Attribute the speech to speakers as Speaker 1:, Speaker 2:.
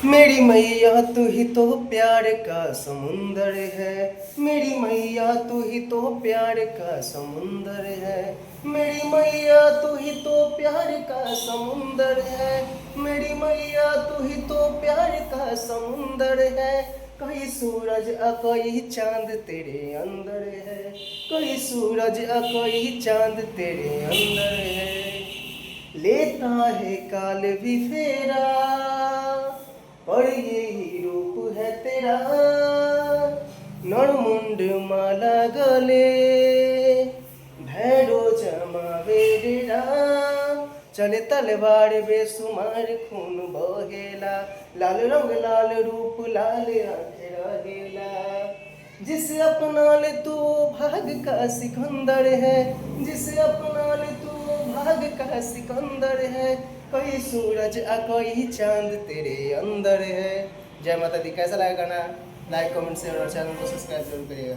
Speaker 1: मेरी मैया तू ही तो प्यार का समुंदर है। मेरी मैया तू ही तो प्यार का समुंदर है। मेरी मैया तू ही तो प्यार का समुंदर है। मेरी मैया तू ही तो प्यार का समुंदर है। कई सूरज कई चांद तेरे अंदर है। कई सूरज कई चांद तेरे अंदर है। लेता है काल भी फेरा, और यही रूप है तेरा। नरमुंड माला गले, भैरो जमावे डेरा। चले तलवार बेसुमार खून बहेला। लाल रंग लाल रूप लाल आंखें रहेला। जिसे अपना ले तू भाग का सिकंदर है। जिसे अपना ले तू भाग का सिकंदर है। कोई सूरज कोई चांद तेरे अंदर है। जय माता दी। कैसा लगा गाना? लाइक कमेंट शेयर और चैनल को सब्सक्राइब जरूर करिएगा।